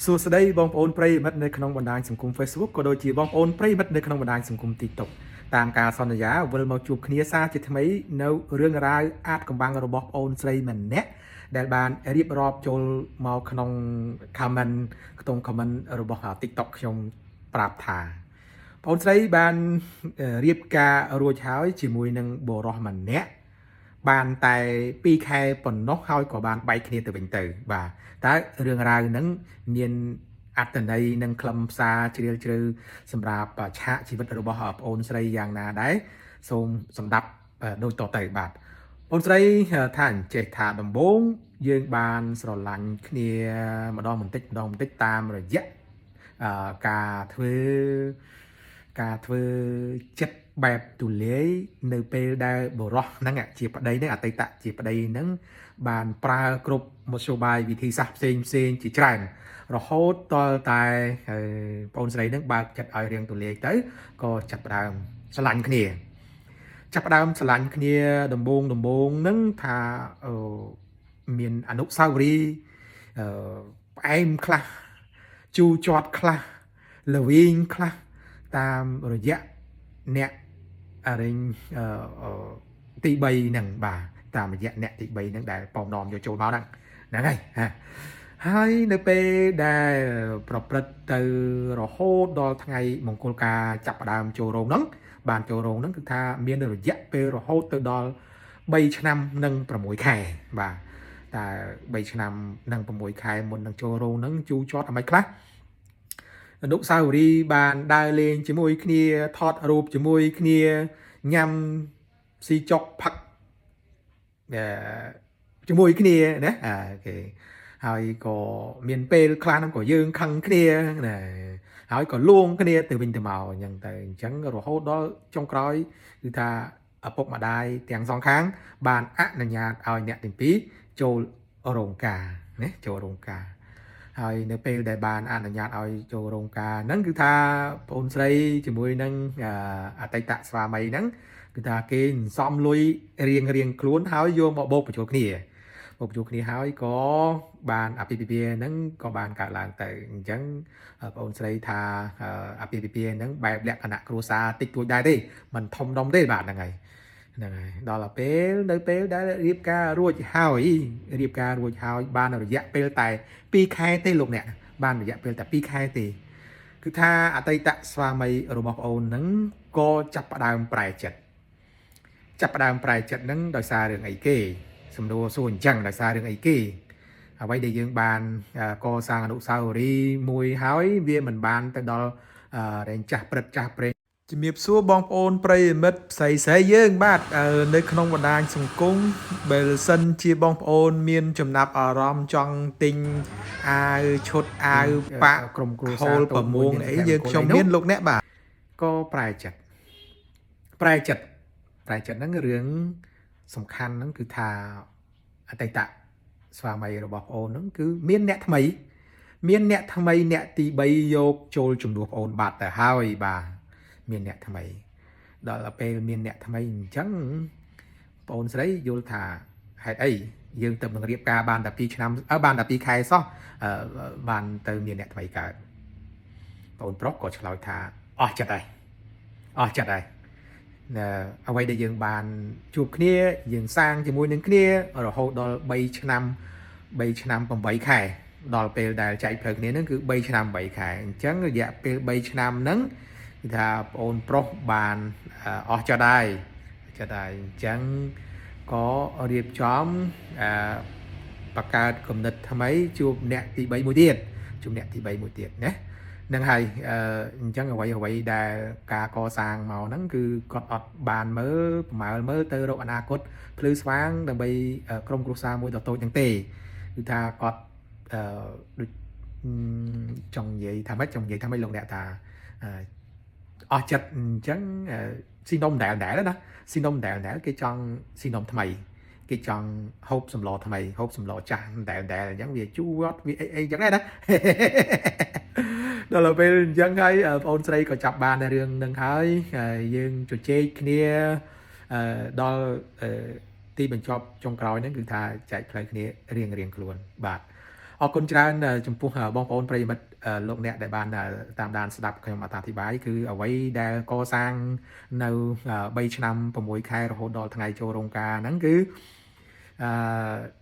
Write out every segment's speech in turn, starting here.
សួស្តីបងប្អូនប្រិយមិត្តនៅក្នុងបណ្ដាញសង្គម Facebook ក៏ដូចជាបងប្អូនប្រិយមិត្តនៅក្នុងបណ្ដាញសង្គម TikTok តាមការសន្យាវិលមកជួបគ្នាសារជាថ្មីនៅរឿងរ៉ាវអាចកំបាំងរបស់ប្អូនស្រីម្នាក់ដែលបានរៀបរាប់ចូលមកក្នុង comment ខ្ទង់ comment របស់ TikTok ខ្ញុំប្រាប់ថាប្អូនស្រីបានរៀបការរួចហើយជាមួយនឹងបុរសម្នាក់បានតែ2ខែប៉ុណ្ណោះហើយក៏បានបែកគ្នាទៅវិញទៅបាទតើរឿងរ៉ាវហ្នឹងមានអត្ថន័យនិងខ្លឹមសារជ្រាលជ្រៅសម្រាប់ឆាកជីវិតរបស់ប្អូនស្រីយ៉ាងណាដែរសូមសម្ដាប់ដូចតទៅបាទប្អូនស្រីថាអញ្ចេះថាដំបូងយើងបានស្រឡាញ់គ្នាម្ដងបន្តិចតាមរយៈការធ្វើចិត្តបែបទូលាយនៅពេលដែលបុរសហ្នឹងជាប្តីហ្នឹងអតីតជាប្តីហ្នឹងបានប្រើគ្រប់មធ្យោបាយវិធីសាស្ត្រផ្សេងជាច្រើនរហូតតតែបងស្រីហ្នឹងបើកចិត្តឲ្យរៀងទូលាយទៅក៏ចាប់ផ្ដើមស្រឡាញ់គ្នាដំបូងហ្នឹងថាមានអនុស្សាវរីយ៍ផ្អែមខ្លះជូរជាត់ខ្លះល្វីងខ្លះតាមរយៈអ្នករែងទី3ហ្នឹងបាទតាមរយៈអ្នកទី3ហ្នឹងដែលប៉មនាំយកចូលមកហ្នឹងហើយនៅពេលដែលប្រព្រឹត្តទៅរហូតដល់ថ្ងៃមង្គលការចាប់ផ្ដើមចូលរោងហ្នឹងបានចូលរោងហ្នឹងគឺថាមានរយៈពេលរហូតទៅដល់3ឆ្នាំនិង6ខែបាទតែ3ឆ្នាំនិង6ខែមុននឹងចូលរោងហ្នឹងជូរជាត់អ្មេចខ្លះអនុស្សាវរីយ៍បានដើរលេងជាមួយគ្នាថតរូបជាមួយគ្នាញ៉ាំស៊ីចុកផឹកជាមួយគ្នាណាគេហើយក៏មានពេលខ្លះហ្នឹងក៏យើងខឹងគ្នាណាហើយក៏លួងគ្នាទៅវិញទៅមកអញ្ចឹងទៅអញ្ចឹងរហូតដល់ចុងក្រោយគឺថាឪពុកម្ដាយទាំងសងខាងបានអនុញ្ញាតឲ្យអ្នកទាំងពីរចូលរោងការណាចូលរោងការហើយនៅពេលដែលបានអនុញ្ញាតឲ្យចូលរោងការហ្នឹងគឺថាបងស្រីជាមួយនឹងអតីតស្វាមីហ្នឹងគឺថាគេសំលុយរៀងខ្លួនហើយយកមកបោកបញ្ចូលគ្នាហើយក៏បានអាពាហ៍ពិពាហ៍ហ្នឹងក៏បានកើតឡើងទៅអញ្ចឹងបងស្រីថាអាពាហ៍ពិពាហ៍ហ្នឹងបែបលក្ខណៈគ្រួសារតិចតួចដែរទេមិនធំដុំទេបាទហ្នឹងហើយដល់ទៅពេលដែលរៀបការរួចហើយបានរយៈពេលតែ2ខែទេលោកអ្នកបានរយៈពេលតែ2ខែទេគឺថាអតីតស្វាមីរបស់ប្អូនហ្នឹងក៏ចាប់ផ្ដើមប្រែចិត្តហ្នឹងដោយសាររឿងអីគេសំដួរសួរអញ្ចឹងដោយសាររឿងអីគេអ្វីដែលយើងបានកសាងអនុស្សាវរីយ៍មួយហើយវាមិនបានទៅដល់រែងចាស់ព្រឹកចាស់ព្រេងជំរាបសួរបងប្អូនប្រិយមិត្តស្រីយើងបាទនៅក្នុងបណ្ដាញសង្គមបើសិនជាបងប្អូនមានចំណាប់អារម្មណ៍ចង់ទិញអាវឈុតអាវប៉ាក់ក្រុមគ្រួសារប្រមូលអីយើងខ្ញុំមានលោកអ្នកបាទក៏ប្រែចិត្តហ្នឹងរឿងសំខាន់ហ្នឹងគឺថាអតីតស្វាមីរបស់ប្អូនហ្នឹងគឺមានអ្នកថ្មីអ្នកទី3យកចូលជំនួសប្អូនបាត់ទៅហើយបាទមានអ្នកថ្មីដល់ពេលមានអ្នកថ្មីអញ្ចឹងប្អូនស្រីយល់ថាហេតុអីយើងទៅនឹងរៀបការបានតែ2ឆ្នាំបានតែ2ខែសោះបានទៅមានអ្នកថ្មីកើតប្អូនប្រុសក៏ឆ្លើយថាអស់ចិត្តហើយអ្វីដែលយើងបានជួបគ្នាយើងសាងជាមួយនឹងគ្នារហូតដល់3ឆ្នាំ8ខែដល់ពេលដែលចែកផ្លូវគ្នាហ្នឹងគឺ3ឆ្នាំ8ខែអញ្ចឹងរយៈពេល3ឆ្នាំហ្នឹងគឺថាប្អូនប្រុសបានអស់ចិត្តហើយអញ្ចឹងក៏រៀបចំបង្កើតគំនិតថ្មីជួបអ្នកទី3មួយទៀតណានឹងហើយអញ្ចឹងអ្វីដែលការកសាងមកហ្នឹងគឺគាត់អត់បានប្រមាលមើលទៅរកអនាគតភ្លឺស្វាងដើម្បីក្រុមគ្រួសារមួយដ៏តូចហ្នឹងទេគឺថាគាត់ដូចចង់និយាយថាម៉េចលោកអ្នកថាអស់ចិត្តអញ្ចឹងស៊ីនំដែលណាស៊ីនំដែលគេចង់ស៊ីនំថ្មីគេចង់ហូបសម្លថ្មីហូបសម្លចាស់ដែលអញ្ចឹងវាជូរវាអីអញ្ចឹងដែរណាដល់ពេលអញ្ចឹងហើយបងអូនស្រីក៏ចាប់បានរឿងនឹងហើយយើងជជែកគ្នាដល់ទីបញ្ចប់ចុងក្រោយហ្នឹងគឺថាចែកផ្លូវគ្នារៀងខ្លួនបាទអ អរគុណច្រើនចំពោះបងប្អូនប្រិយមិត្តលោកអ្នកដែលបានតាមដានស្ដាប់ខ្ញុំអត្ថាធិប្បាយគឺអ្វីដែលកសាងនៅ3ឆ្នាំ6ខែរហូតដល់ថ្ងៃចូលរោងការហ្នឹងគឺ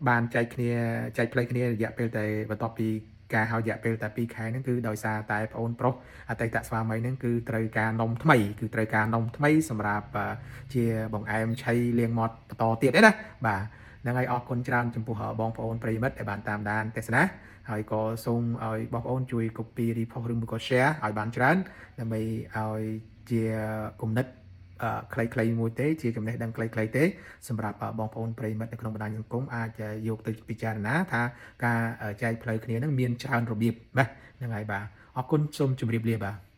បានចែកផ្លេចគ្នារយៈពេលតែបន្ទាប់ពីការហៅរយៈពេលតែ2ខែហ្នឹងគឺដោយសារតែប្អូនប្រុសអតីតស្វាមីហ្នឹងគឺត្រូវការនំថ្មីសម្រាប់ជាបង្អែមឆៃលាងមាត់បន្តទៀតទេណាបាទហ្នឹងហើយអរគុណច្រើនចំពោះបងប្អូនប្រិយមិត្តដែលបានតាមដានទស្សនាហើយក៏សូមឲ្យបងប្អូនជួយ copy repost ឬមួយក៏ share ឲ្យបានច្រើនដើម្បីឲ្យជាគំនិតខ្លីៗមួយទេជាចំណេះដឹងខ្លីៗទេសម្រាប់បងប្អូនប្រិយមិត្តនៅក្នុងបណ្ដាញសង្គមអាចយកទៅពិចារណាថាការចែកផ្លូវគ្នានឹងមានច្រើនរបៀបបាទហ្នឹងហើយបាទអរគុណសូមជម្រាបលាបាទ